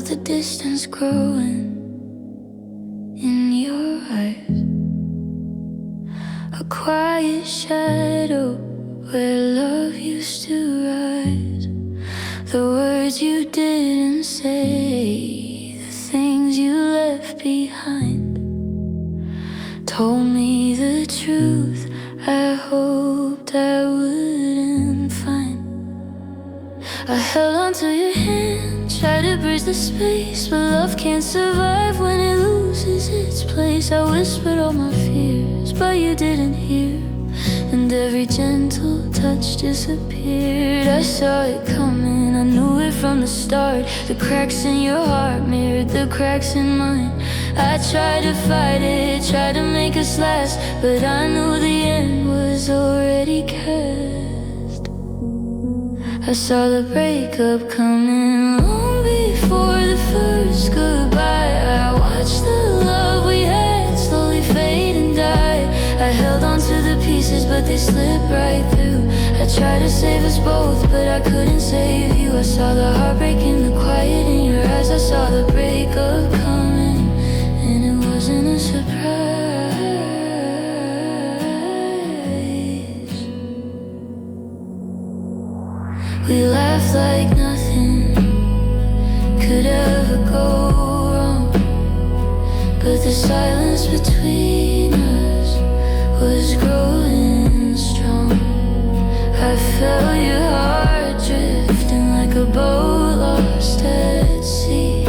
the distance growing in your eyes, a quiet shadow where love used to rise. The words you didn't say, the things you left behind, told me the truth I hoped I wouldn't find. I held onto your hand, tried to bridge the space, but love can't survive when it loses its place. I whispered all my fears, but you didn't hear, and every gentle touch disappeared. I saw it coming, I knew it from the start. The cracks in your heart mirrored the cracks in mine. I tried to fight it, tried to make us last, but I knew the end was already cast. I saw the breakup coming long before the first goodbye. I watched the love we had slowly fade and die. I held on to the pieces, but they slipped right through. I tried to save us both, but I couldn't save you. I saw the heartbreak in the quiet in your eyes. I saw the breakup coming, and it wasn't a surprise. We laughed like nothing could ever go wrong, but the silence between us was growing strong. I felt your heart drifting like a boat lost at sea,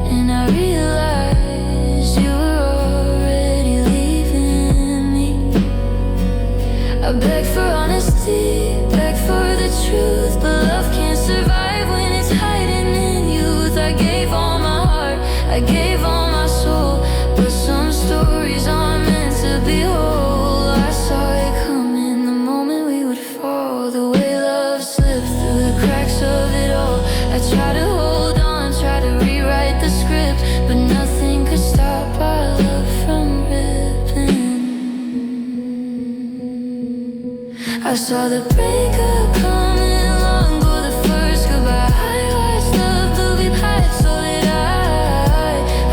and I realized you were already leaving me. I begged for honesty, begged for the truth, but love can't survive when it's hiding in youth. I gave all my heart, I gave all my soul, but some stories aren't meant to be whole. I saw it coming the moment we would fall, the way love slipped through the cracks of it all. I tried to hold on, tried to rewrite the script, but nothing could stop our love from ripping. I saw the breakup coming long before the first goodbye. I watched love movie past, so did I.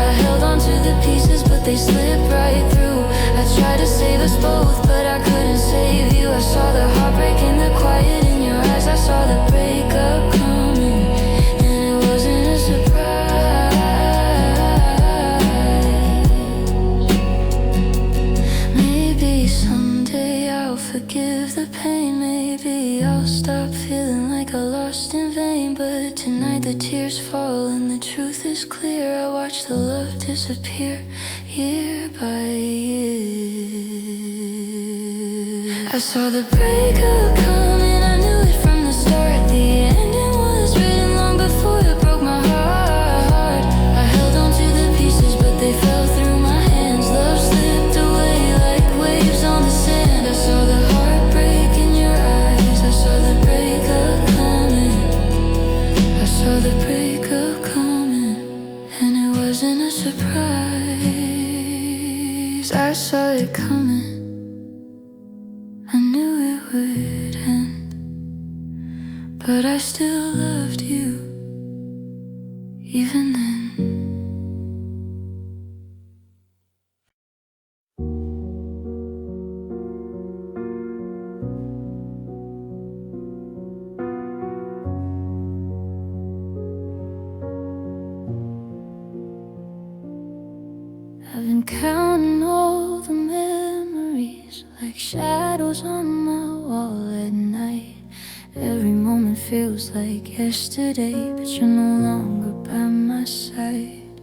I held on to the pieces, but they slipped right through. I tried to save us both, but I couldn't save you. I saw the heartbreak in the quiet in your eyes. I saw the breakup coming, and it wasn't a surprise. Maybe someday I'll forgive the pain. Maybe I'll stop feeling like I lost in vain. But tonight the tears fall and the truth is clear. I watch the love disappear year by year. I saw the breakup coming, I knew it from the start. The ending was written long before it broke my heart. I held on to the pieces, but they fell through my hands. Love slipped away like waves on the sand. I saw the heartbreak in your eyes. I saw the breakup coming. I saw the breakup coming, and it wasn't a surprise. I saw it coming, I knew it would end, but I still loved you, even then. I've been counting all the memories like shadows on my wall at night. Every moment feels like yesterday, but you're no longer by my side.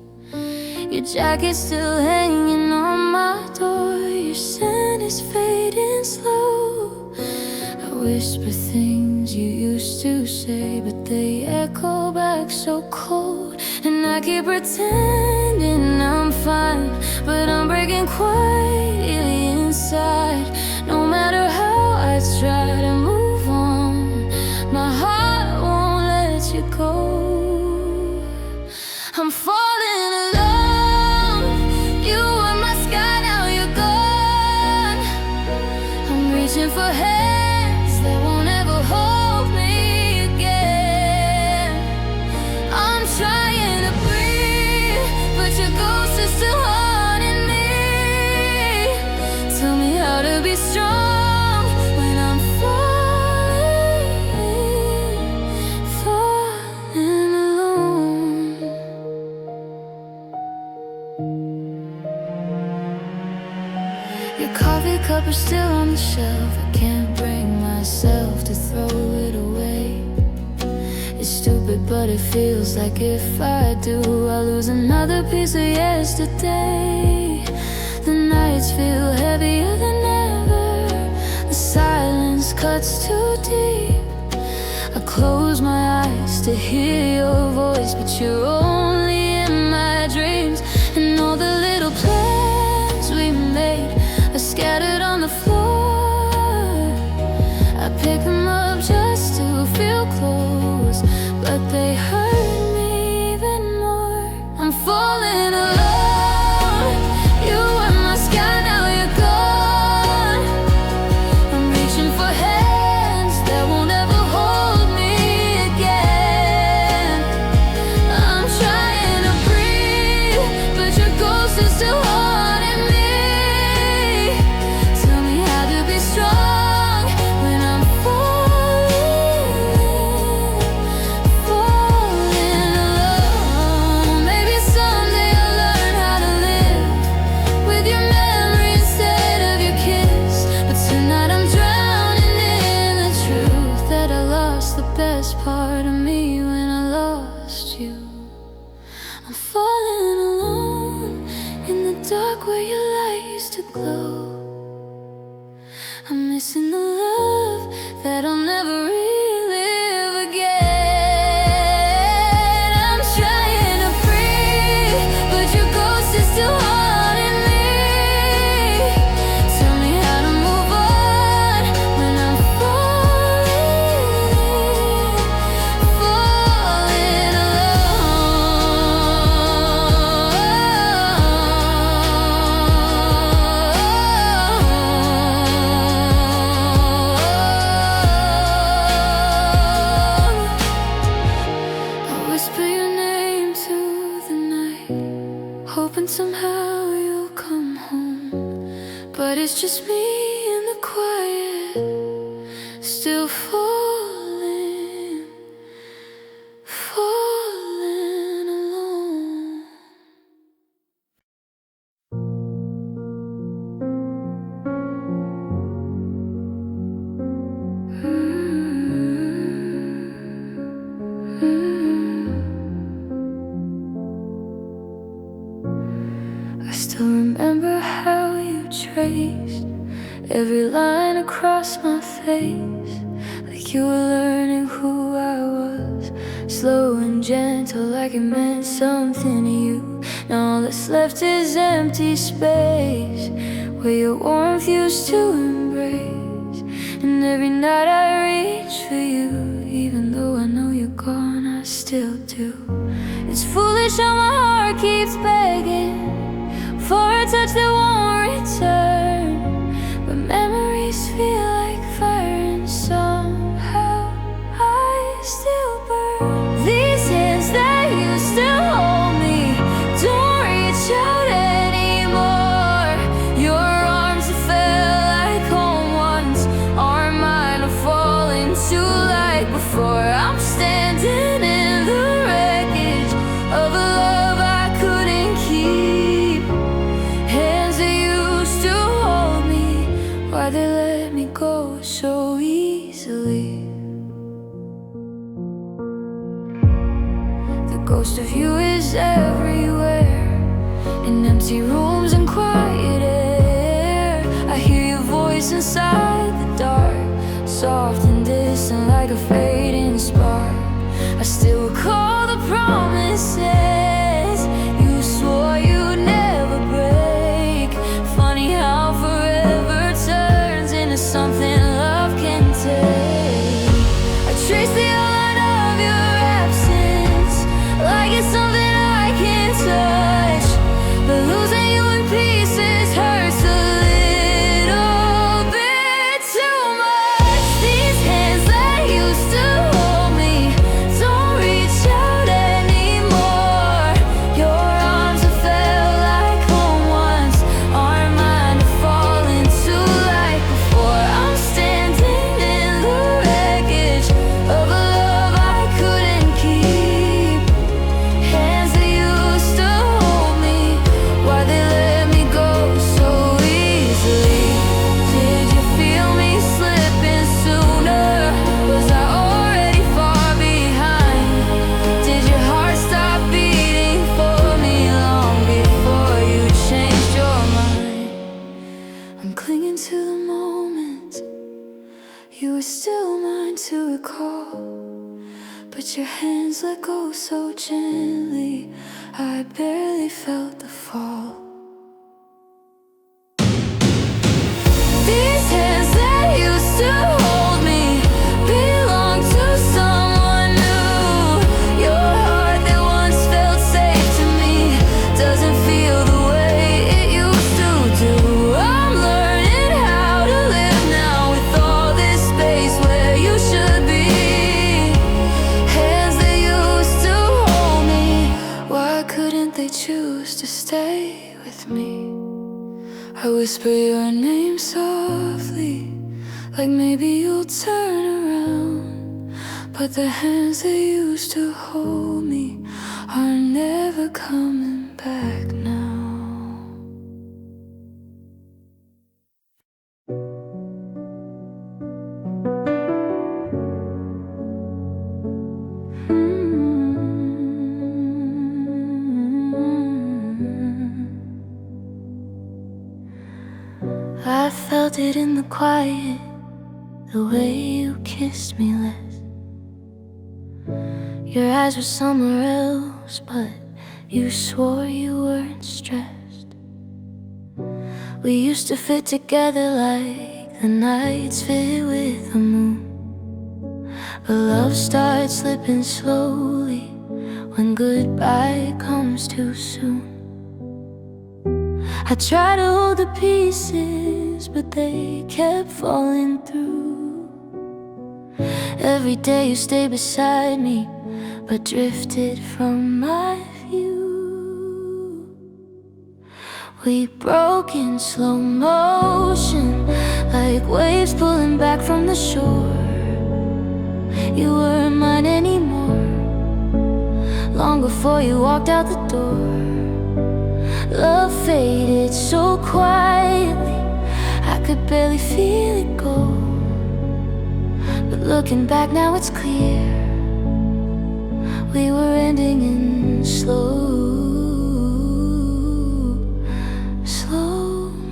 Your jacket's still hanging on my door, your scent is fading slow. I whisper things you used to say, but they echo back so cold. And I keep pretending I'm fine, but I'm breaking quietly inside. No matter how I try to move on, my heart won't let you go. I'm falling alone. You were my sky, now you're gone. I'm reaching for hands that won't ever hold me again. I'm trying Your coffee cup is still on the shelf. I can't bring myself to throw it away. It's stupid, but it feels like if I do, I'll lose another piece of yesterday. The nights feel heavier than ever. The silence cuts too deep. I close my eyes to hear your voice, but you're only in my dreams. And all the little plans we made are scattered on the floor. I pick them up just to feel close, but they hurt me even more. I'm falling alone. You were my sky, now you're gone. I'm reaching for hands that won't ever hold me again. I'm trying to breathe, but your ghost is still haunting me. Tell me how to be strong when I'm falling alone. Maybe someday I'll learn how to live with your memory instead of your kiss. But tonight I'm drowning in the truth that I lost the best part of me when I lost you. I'm falling alone in the dark where your light used to glow. I'm missing the love that I'll never relive again. I'm trying to breathe, but your ghost is still haunting me. Tell me how to move on when I'm falling alone. I whisper your name to the night, hoping somehow you'll come home. But it's just me in the quiet, still falling alone. I still remember how you traced every line across my face, like you were learning who I was, slow and gentle, like it meant something to you. Now all that's left is empty space where your warmth used to embrace. And every night I reach for you, even though I know you're gone, I still do. It's foolish how my heart keeps begging for a touch that won't return, but memories feel like fire, and somehow I still burn. These hands that used to hold me don't reach out anymore. Your arms that felt like home once aren't mine, are falling to like before. I'm standing in the wreckage of a love I couldn't keep. Hands that used to hold me, why they let me go so easily. The ghost of you is everywhere, in empty rooms and quiet air. I hear your voice inside the dark, soft and distant like a fading spark. I still recall the promises you swore you'd never break. Funny how forever turns into something love can take. I trace the outline of your absence like it's something I can't touch, but losing you in peace as your hands let go so gently. I barely felt the fall. These hands that used to hold me belong to someone new. Your heart that once felt safe to me doesn't feel the way it used to do. I'm learning how to live now with all this space where you should be. Hands that used to hold me, why couldn't they choose to stay with me? I whisper your name softly, like maybe you'll turn around. But the hands that used to hold me are never coming back now. I felt it in the quiet, the way you kissed me last. Your eyes were somewhere else, but you swore you weren't stressed. We used to fit together like the nights fit with the moon. But love starts slipping slowly when goodbye comes too soon. I tried to hold the pieces, but they kept falling through. Every day you stayed beside me, but drifted from my view. We broke in slow motion, like waves pulling back from the shore. You weren't mine anymore, long before you walked out the door. Love faded so quietly, I could barely feel it go. But looking back now it's clear, we were ending in slow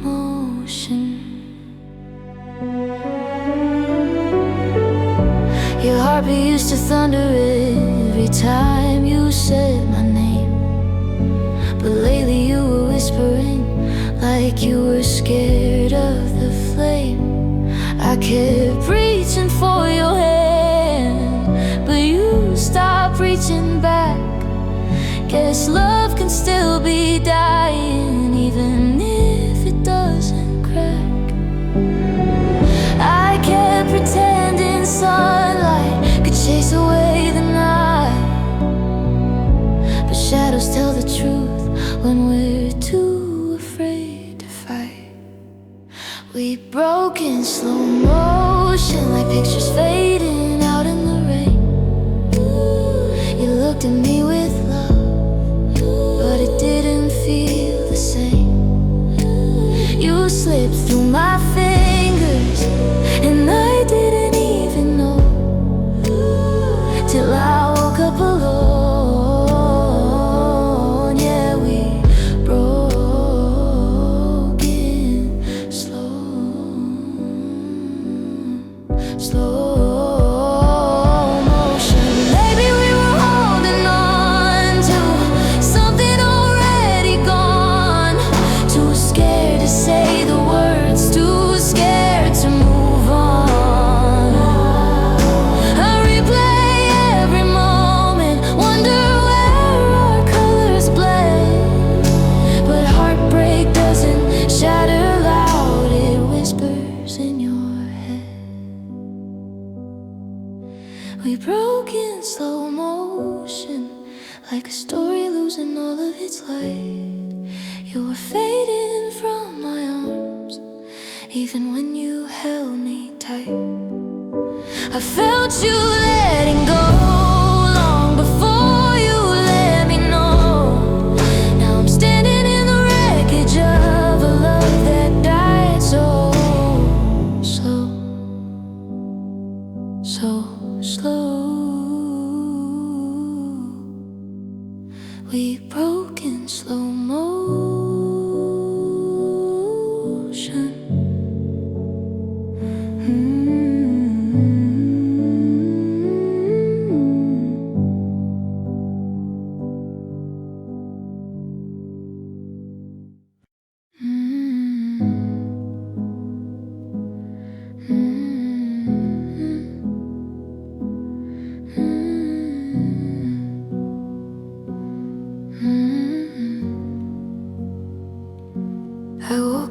motion. Your heartbeat used to thunder every time you said my name. But lately you were whispering like you were scared of the flame. I kept reaching for your hand, but you stopped reaching back. Guess love can still be dying, even if it doesn't crack. I kept pretending sunlight could chase away the night, but shadows tell the truth when we're too afraid to fight. We broke in slow motion, like pictures fading out in the rain. You looked at me with love, but it didn't feel the same. You slipped through my fingers, and I didn't even know, till I woke up alone. We broke in slow motion, like a story losing all of its light. You were fading from my arms, even when you held me tight. I felt you letting go long before you let me know. Now I'm standing in the wreckage of a love that died so slow, so slow. We broke in slow motion.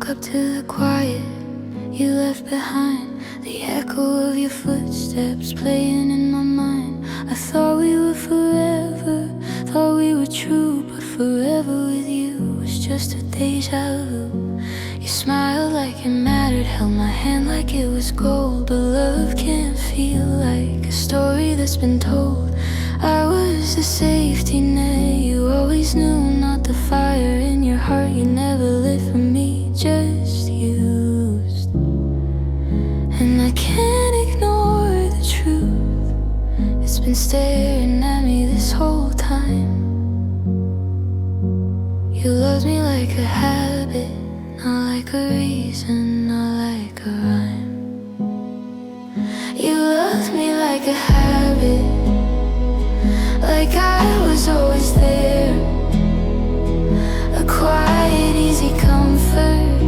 woke up to the quiet you left behind, the echo of your footsteps playing in my mind. I thought we were forever, thought we were true, but forever with you was just a deja vu. You smiled like it mattered, held my hand like it was gold, but love can't feel like a story that's been told. I was the safety net you always knew, not the fire in your heart you never lit for me, just used. And I can't ignore the truth, it's been staring at me this whole time. You loved me like a habit, not like a reason, not like a rhyme. You loved me like a habit, like I was always there, a quiet, easy comfort,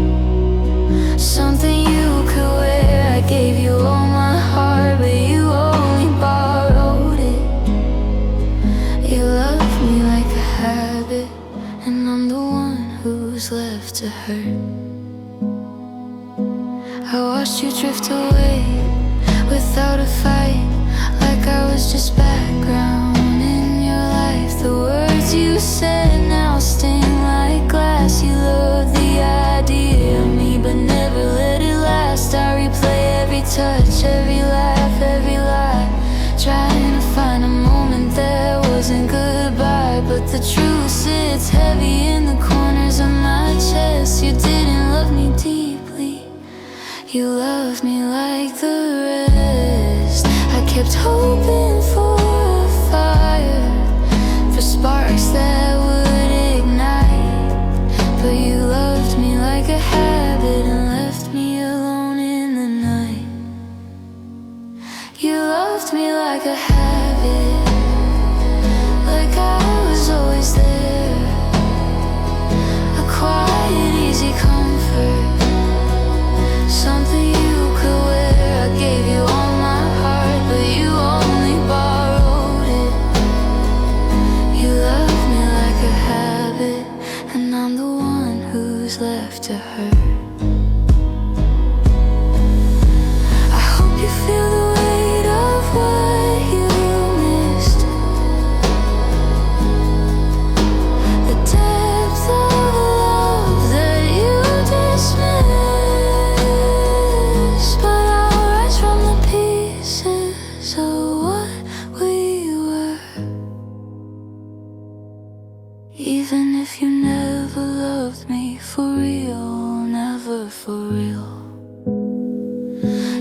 something you could wear. I gave you all my heart, but you only borrowed it. You loved me like a habit, and I'm the one who's left to hurt. I watched you drift away without a fight, like I was just background in your life. The words you said now sting like glass. You love the idea of me, but never let it last. I replay every touch, every laugh, every lie, trying to find a moment that wasn't goodbye. But the truth sits heavy in the corners of my chest. You didn't love me deeply, you loved me like the rest. I kept hoping for a fire, for sparks that would ignite, but you loved me like a habit and left me alone in the night. You loved me like a habit, like I was always there, a quiet, easy comfort, something you could wear. I gave you all my heart, but you only borrowed it. You love me like a habit, and I'm the one who's left to hurt. I hope you feel the weight of what you missed, the depth of love that you dismissed. But I'll rise from the pieces of what we were, even if you never loved me for real, never for real.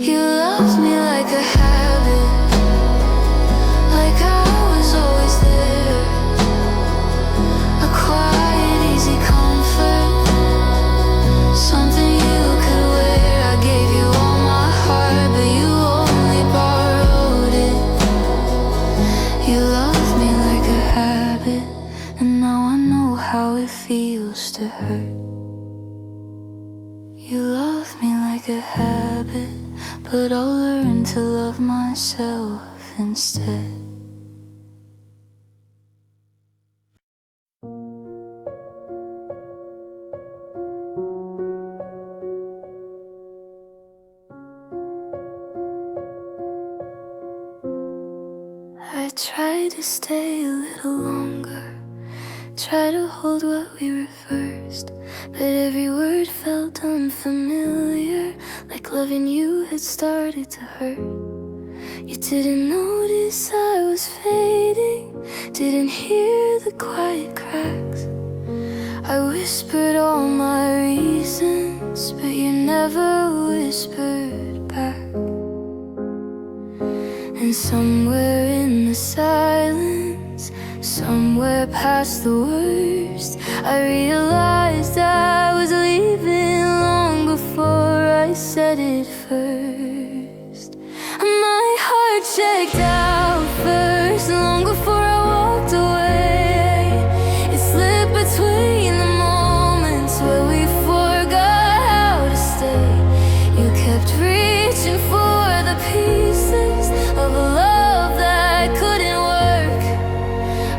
You loved me like a habit, like I was always there, a quiet, easy comfort, something you could wear. I gave you all my heart, but you only borrowed it. You loved me like a habit, and now I know how it feels to hurt. You love me like a habit, but I'll learn to love myself instead. I tried to stay a little longer, try to hold what we reversed, but every word felt unfamiliar, like loving you had started to hurt. You didn't notice I was fading, didn't hear the quiet cracks. I whispered all my reasons, but you never whispered back. And somewhere in the silence, somewhere past the worst, I realized I was leaving long before I said it first. My heart checked out first, long before I walked away. It slipped between the moments where we forgot how to stay. You kept reaching for the pieces of a love that couldn't work.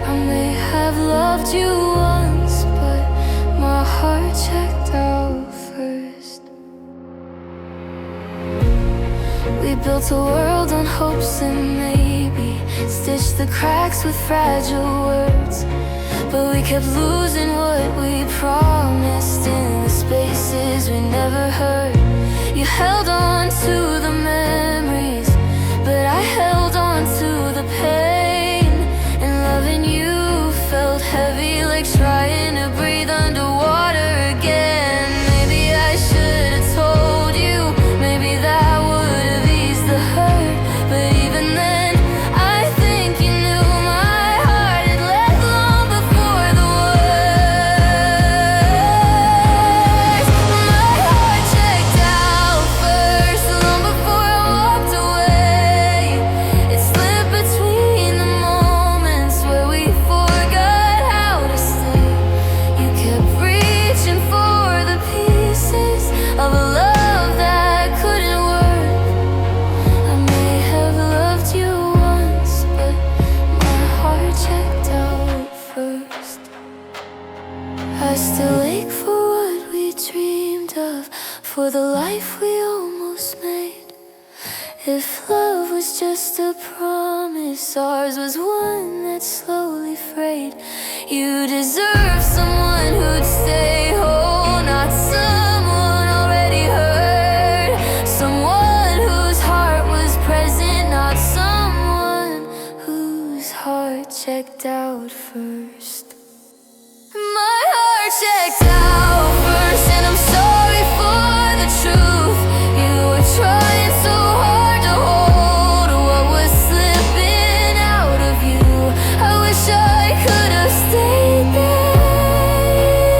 I may have loved you once, but my heart checked out first. built a world on hopes and maybe stitched the cracks with fragile words. But we kept losing what we promised in the spaces we never heard. You held on to the memories, but I held on to the pain. And loving you felt heavy, like trying to breathe underwater again. Maybe I should have told you, maybe that would have eased the hurt. But even then, I think you knew my heart had left long before the words. My heart checked out first, long before I walked away. It slipped between the moments where we forgot how to stay. You kept reaching for the pieces of a love that couldn't work. I may have loved you once, but my heart checked out first. I still ache for what we dreamed of, for the life we almost made. If love was just a promise, ours was one that slowly frayed. You deserve someone who'd stay whole, not someone already hurt. Someone whose heart was present, not someone whose heart checked out first. My heart checked out first, and I'm sorry for the truth. You were trying so hard to hold what was slipping out of you. I wish I could have stayed there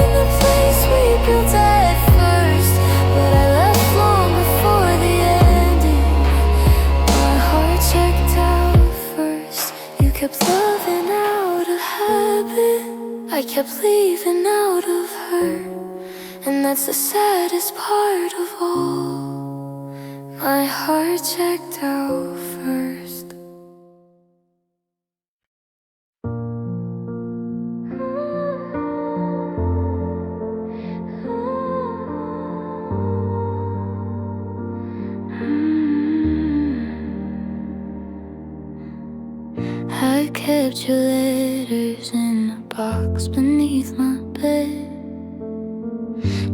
in the place we built at first, but I left long before the ending. My heart checked out first. You kept loving out of habit, I kept leaving out of hurt, and that's the saddest part of all. My heart checked out first. I kept your letters in a box beneath my bed.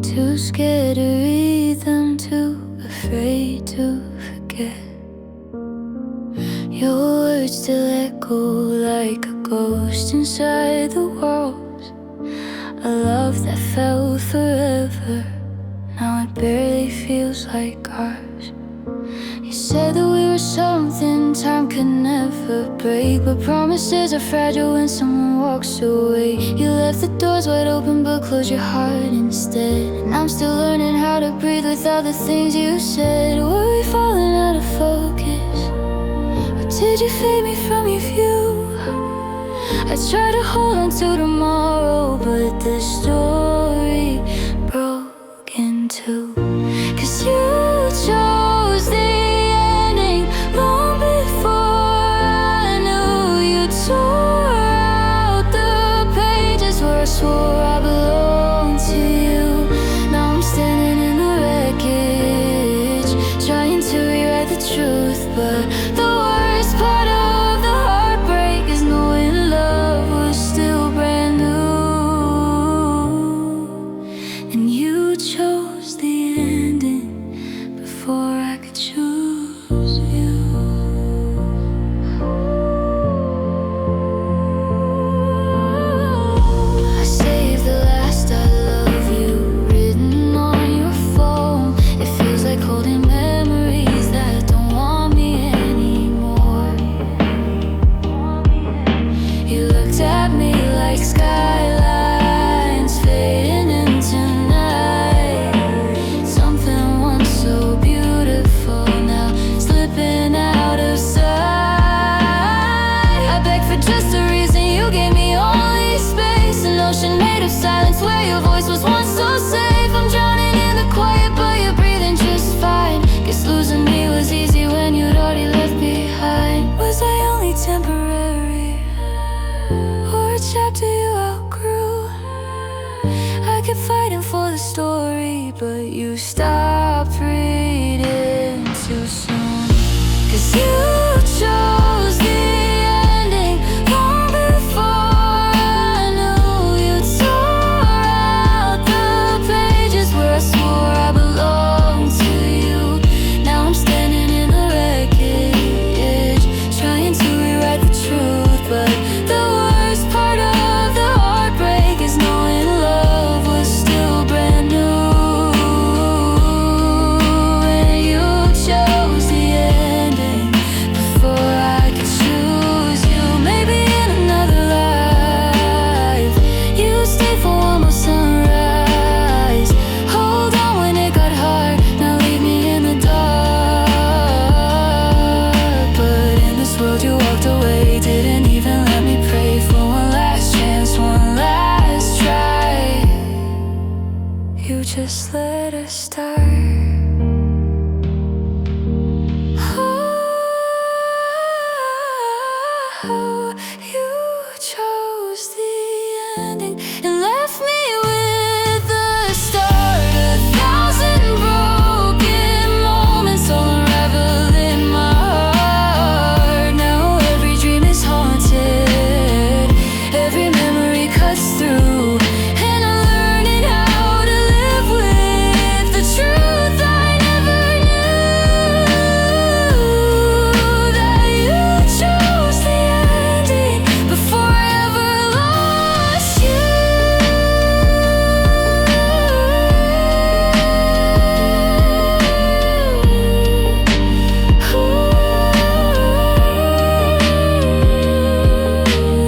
Too scared to read them, too afraid to forget. Your words still echo like a ghost inside the walls. A love that felt forever, now it barely feels like ours. You said that we were something time could never break, but promises are fragile when someone walks away. You left the doors wide open but closed your heart instead. And I'm still learning how to breathe without the things you said. Were we falling out of focus, or did you fade me from your view? I try to hold on to tomorrow, but the story broke in two. 'Cause you chose the ending long before I knew. You tore out the pages where I swore I belonged to you. Now I'm standing in the wreckage, trying to rewrite the truth. But the worst part of the heartbreak is knowing love was still brand new. And you chose the ending before I could choose you. I saved the last I love you written on your phone. It feels like holding memories that don't want me anymore. You looked at me like skylines fading into night. Something once so beautiful now slipping out of sight. I begged for just a reason, you gave me only space. An ocean made of silence where your voice was once so safe. I'm drowning in the quiet but you're breathing just fine. Guess losing me was easy when you'd already left behind. Was I only temporary, or a chapter you outgrew? I kept fighting for the story, but you stopped reading too soon. chose the ending long before I knew. You tore out the pages where I swore I belonged to you. Now I'm standing in the wreckage, trying to rewrite the truth. But the worst part of the heartbreak is knowing love was still brand new. And you chose the ending before I could choose you. Maybe in another life you stayed for one more sunrise. Hold on when it got hard, now leave me in the dark. But in this world you walked away, didn't even let me pray for one last chance, one last try. You just let us start. Oh, you chose the ending and left me with the start. 1,000 broken moments all unraveled in my heart. Now every dream is haunted, every memory cuts through, and I'm learning how to live with the truth I never knew. That you chose the ending before I ever lost you.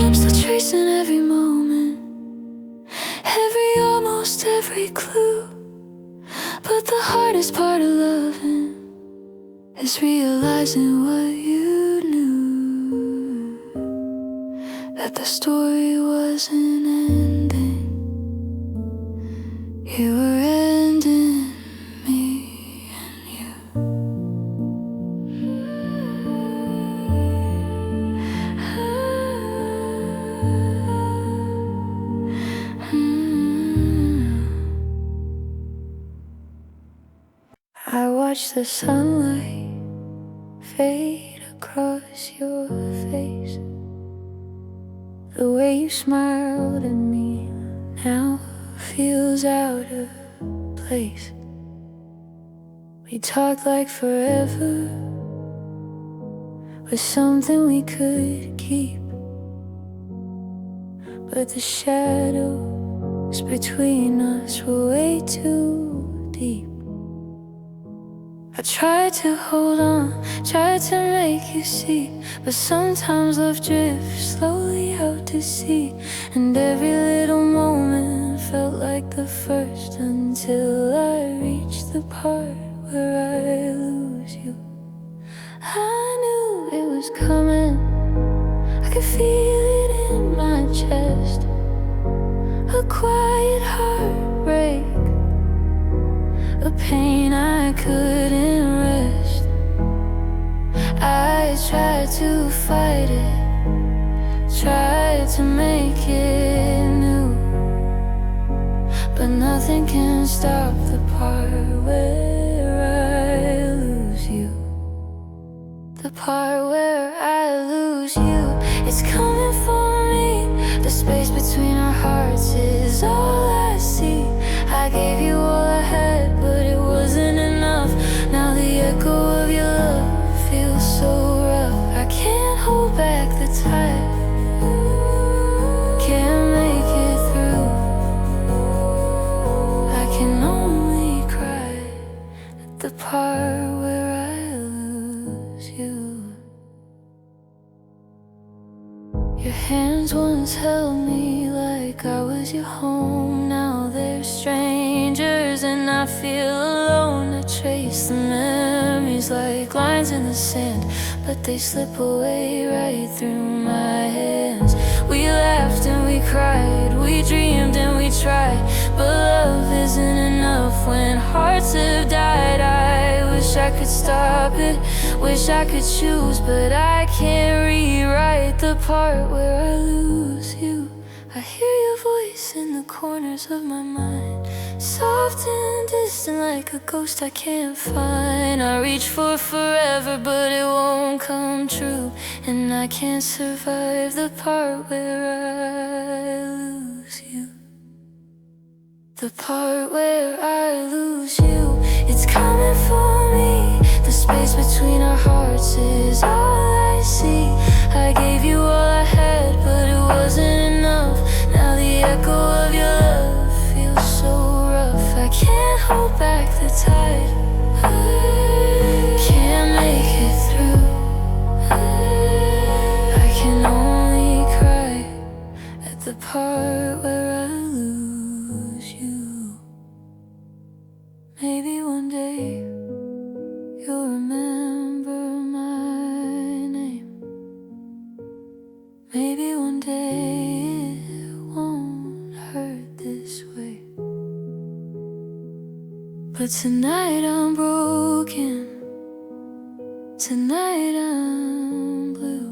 I'm still tracing every moment, almost every clue. But the hardest part of loving is realizing what you knew, that the story wasn't ending. You were ending me and you. I watch the sunlight fade across your face. The way you smiled at me now feels out of place. We talked like forever was something we could keep, but the shadows between us were way too deep. I tried to hold on, tried to make you see, but sometimes love drifts slowly out to sea. And every little moment felt like the first, until I reached the part where I lose you. I knew it was coming, I could feel it in my chest. A quiet heartbreak, a pain I couldn't rest. I tried to fight it, tried to make it new, but nothing can stop the part where I lose you. The part where I lose you. It's coming for me. The space between our hearts is all I see. I gave you all I had, but it wasn't enough. Now the echo of your love feels so rough. I can't hold back the tide, can't make it through. I can only cry at the part where I lose you. Your hands once held me like I was your home. Now they're strangers and I feel alone. I trace the memories like lines in the sand, but they slip away right through my hands. We laughed and we cried, we dreamed and we tried, but love isn't enough when hearts have died. I wish I could stop it, wish I could choose, but I can't rewrite the part where I lose you. I hear your voice place in the corners of my mind, soft and distant like a ghost I can't find. I reach for forever but it won't come true, and I can't survive the part where I lose you. The part where I lose you. It's coming for me. The space between our hearts is all I see. I gave you all I had, but it wasn't enough. Now the echo of your love feels so rough. I can't hold back the tide, I can't make it through. I can only cry at the part where I lose you. Maybe one day you'll remember my name. Maybe one day it won't hurt this way. But tonight I'm broken. Tonight I'm blue.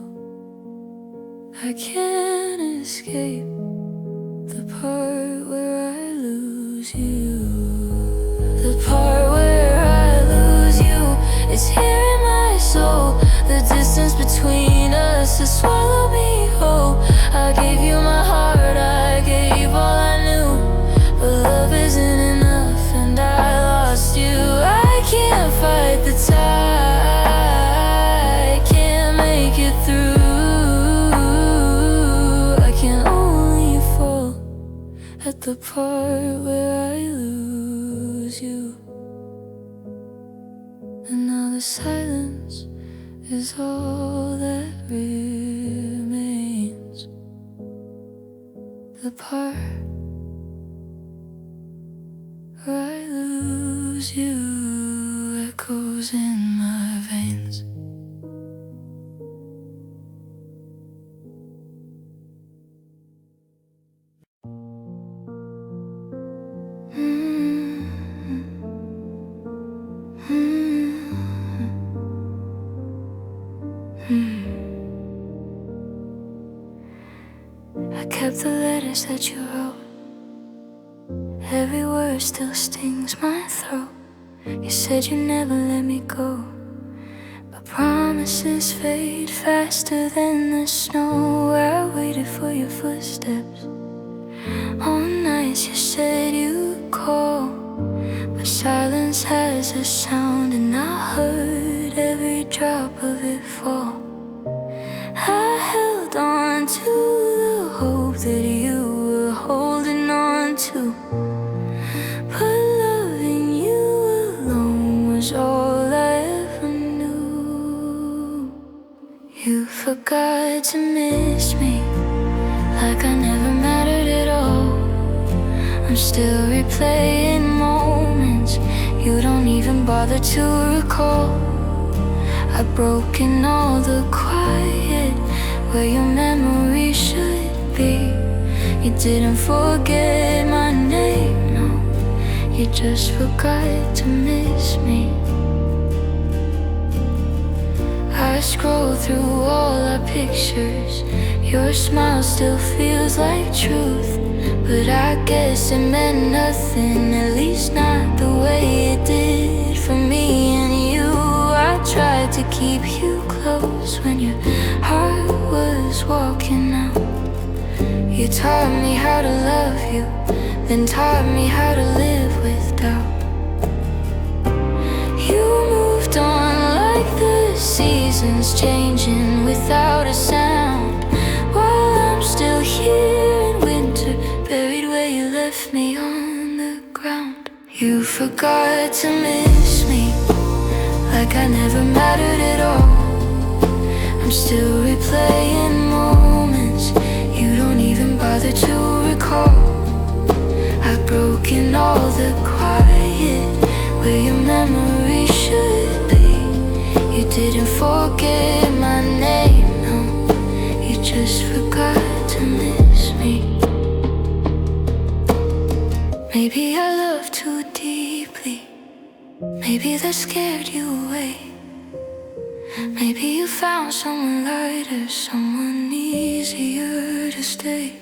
I can't escape the part where I lose you. The part where I lose you is here in my soul. The distance between us has swallowed me whole. I gave you my heart, I gave all I knew, but love isn't enough and I lost you. I can't fight the tide, can't make it through. I can only fall at the part where I lose you. And now the silence is all that remains. The part where I lose you echoes in my veins. I kept the letters that you wrote. Every word still stings my throat. You said you'd never let me go, but promises fade faster than the snow. Where I waited for your footsteps. All nights you said you'd call, but silence has a sound, and I heard every drop of it fall. I held on to the hope that you were holding on to, but loving you alone was all I ever knew. You forgot to miss me, like I never mattered at all. I'm still replaying moments you don't even bother to recall. I've broken all the quiet where your memory should be. You didn't forget my name, no, you just forgot to miss me. I scroll through all our pictures. Your smile still feels like truth, but I guess it meant nothing, at least not the way it did for me and you. I tried to keep you close when your heart was walking out. You taught me how to love you, then taught me how to live with doubt. You moved on like the seasons changing without a sound, while I'm still here in winter, buried where you left me on the ground. You forgot to miss me, like I never mattered at all. I'm still replaying moments you don't even bother to recall. I've broken all the quiet where your memory should be. You didn't forget my name, no, you just forgot to miss me. Maybe I love too deeply, maybe that scared you away. Maybe you found someone lighter, someone easier to stay.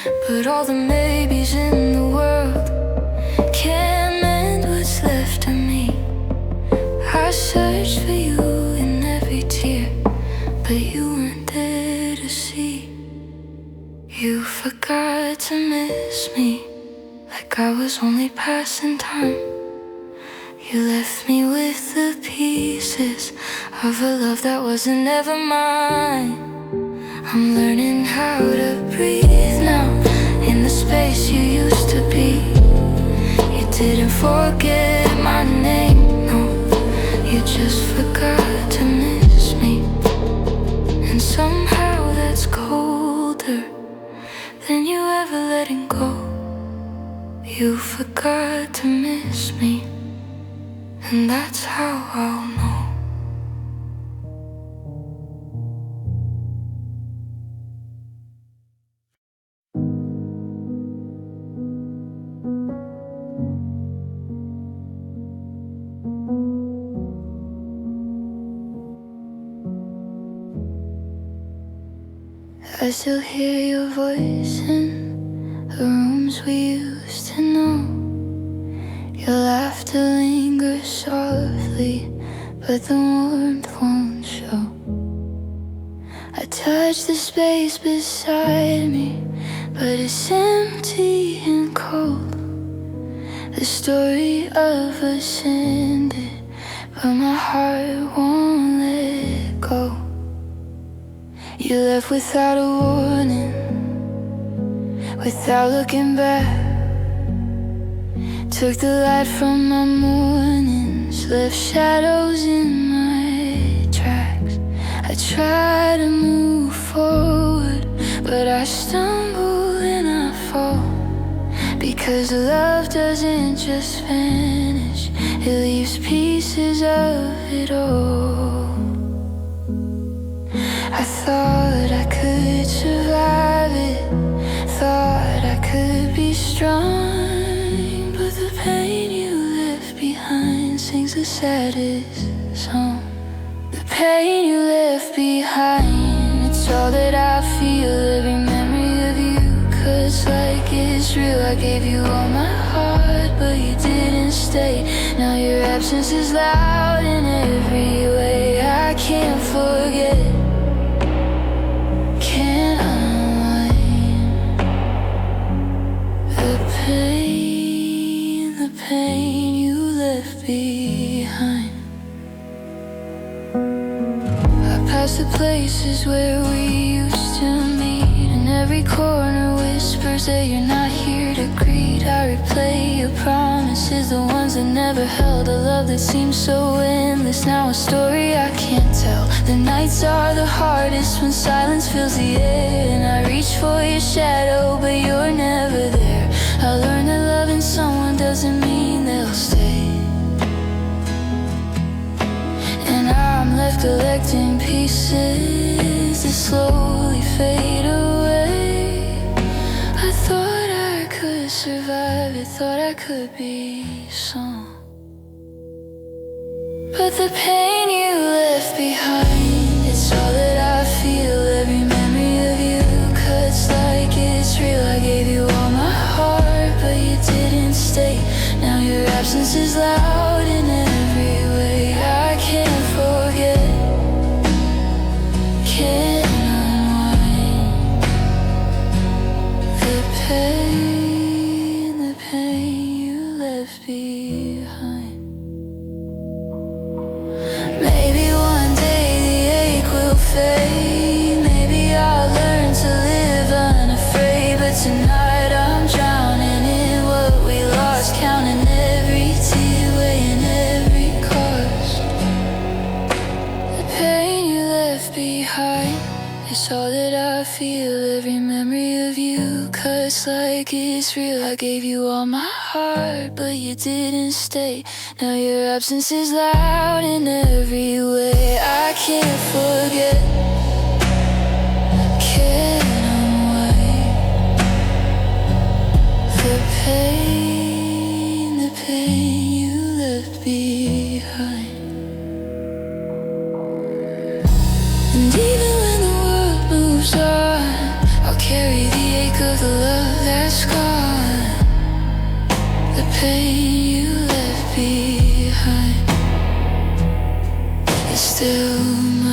But all the maybes in the world can't mend what's left of me. I searched for you in every tear, but you weren't there to see. You forgot to miss me, like I was only passing time. You left me with the pieces of a love that wasn't ever mine. I'm learning how to breathe now in the space you used to be. You didn't forget my name, no, you just forgot to miss me. And somehow that's colder than you ever letting go. You forgot to miss me, and that's how I'll know. I still hear your voice in the rooms we used to know. Your laughter lingers softly, but the warmth won't show. I touch the space beside me, but it's empty and cold. The story of us ended, but my heart won't let go. You left without a warning, without looking back. Took the light from my mornings, left shadows in my tracks. I try to move forward, but I stumble and I fall. Because love doesn't just vanish, it leaves pieces of it all. I thought I could survive it, thought I could be strong, but the pain you left behind sings the saddest song. The pain you left behind, it's all that I feel, every memory of you. 'Cause like it's real, I gave you all my heart, but you didn't stay. Now your absence is loud in every way. I can't forget, can't unwind the pain you left behind. I pass the places where we used to meet, and every corner whispers that you're not here to greet. I replay your promises, the ones that never held, a love that seems so endless. Now a story I can't tell. The nights are the hardest when silence fills the air, and I reach for your shadow, but you're never there. I learned that loving someone doesn't mean they'll stay, and I'm left collecting pieces that slowly fade away. I thought I could survive it, thought I could be strong, but the pain you left behind, it's all that I feel, every memory of you cuts like it's real. I gave you all my heart, but you didn't stay. Now your absence is loud in every way. I can't forget, can't unwind the pain you left behind. Maybe one day the ache will fade, maybe I'll learn to live unafraid, but tonight I'm drowning in what we lost, counting every tear, weighing every cost. The pain you left behind, it's all that I feel, every memory of you cuts like it's real. I gave you all my heart, but you didn't stay. Now your absence is loud in every way. I can't forget, can't unwind the pain you left behind. And even when the world moves on, I'll carry the ache of the love that's gone, the pain you left behind is still mine.